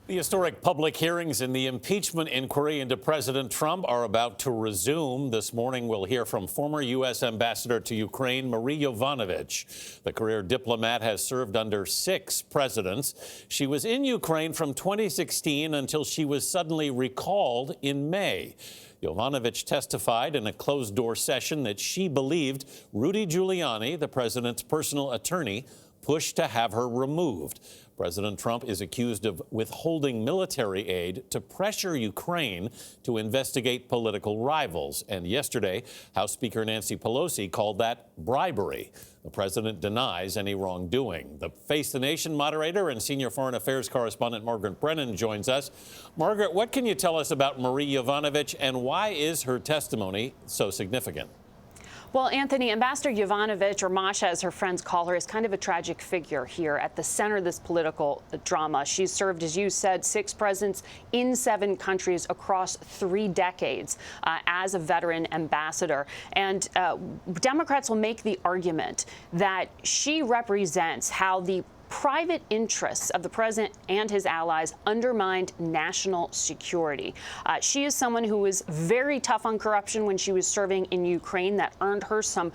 The historic public hearings in the impeachment inquiry into President Trump are about to resume. This morning, we'll hear from former U.S. Ambassador to Ukraine, Marie Yovanovitch. The career diplomat has served under 6 presidents. She was in Ukraine from 2016 until she was suddenly recalled in May. Yovanovitch testified in a closed-door session that she believed Rudy Giuliani, the president's personal attorney, pushed to have her removed. President Trump is accused of withholding military aid to pressure Ukraine to investigate political rivals. And yesterday, House Speaker Nancy Pelosi called that bribery. The president denies any wrongdoing. The Face the Nation moderator and senior foreign affairs correspondent Margaret Brennan joins us. Margaret, what can you tell us about Marie Yovanovitch, and why is her testimony so significant? Well, Anthony, Ambassador Yovanovitch, or Masha as her friends call her, is kind of a tragic figure here at the center of this political drama. She's served, as you said, 6 presidents in 7 countries across 3 decades as a veteran ambassador. And Democrats will make the argument that she represents how the private interests of the president and his allies undermined national security. She is someone who was very tough on corruption when she was serving in Ukraine. That earned her some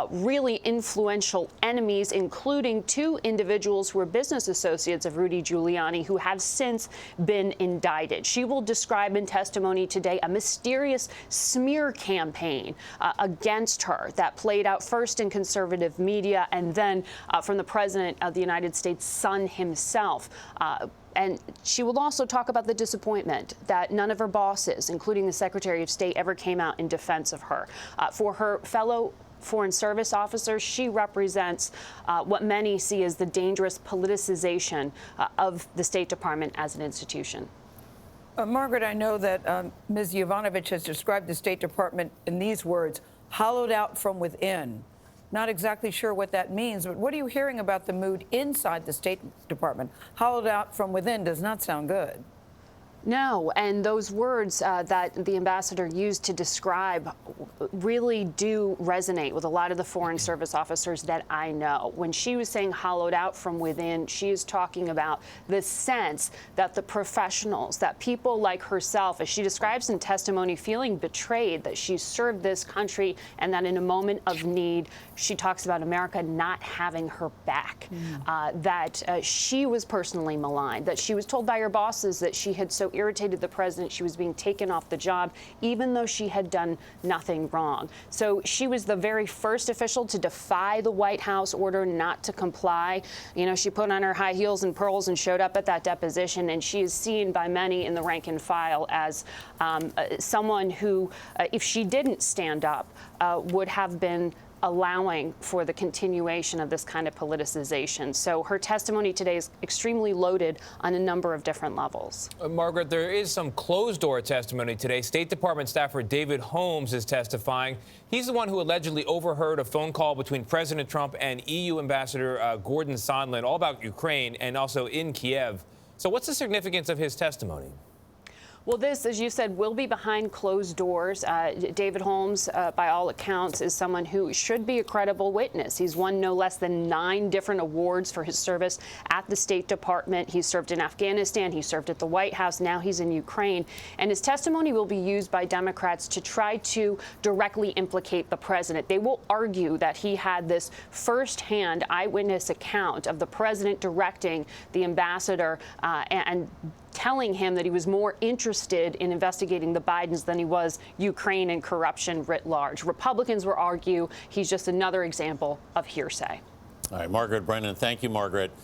really influential enemies, including 2 individuals who were business associates of Rudy Giuliani, who have since been indicted. She will describe in testimony today a mysterious smear campaign against her that played out first in conservative media and then from the president of the United States son himself. And she will also talk about the disappointment that none of her bosses, including the Secretary of State, ever came out in defense of her. For her fellow Foreign Service officers, she represents what many see as the dangerous politicization of the State Department as an institution. Margaret, I know that Ms. Yovanovitch has described the State Department in these words, hollowed out from within. Not exactly sure what that means, but what are you hearing about the mood inside the State Department? Hollowed out from within does not sound good. No, and those words that the ambassador used to describe really do resonate with a lot of the Foreign Service officers that I know. When she was saying hollowed out from within, she is talking about the sense that the professionals, that people like herself, as she describes in testimony, feeling betrayed, that she served this country and that in a moment of need, she talks about America not having her back, that she was personally maligned, that she was told by her bosses that she had so irritated the president she was being taken off the job, even though she had done nothing wrong. So she was the very first official to defy the White House order not to comply. You know, she put on her high heels and pearls and showed up at that deposition, and she is seen by many in the rank and file as someone who, if she didn't stand up, would have been allowing for the continuation of this kind of politicization. So her testimony today is extremely loaded on a number of different levels. Margaret, there is some closed-door testimony today. State Department staffer David Holmes is testifying. He's the one who allegedly overheard a phone call between President Trump and EU Ambassador Gordon Sondland, all about Ukraine and also in Kiev. So what's the significance of his testimony? Well, this, as you said, will be behind closed doors. David Holmes, by all accounts, is someone who should be a credible witness. He's won no less than 9 different awards for his service at the State Department. He served in Afghanistan. He served at the White House. Now he's in Ukraine. And his testimony will be used by Democrats to try to directly implicate the president. They will argue that he had this firsthand eyewitness account of the president directing the ambassador and telling him that he was more interested in investigating the Bidens than he was Ukraine and corruption writ large. Republicans will argue he's just another example of hearsay. All right, Margaret Brennan, thank you, Margaret.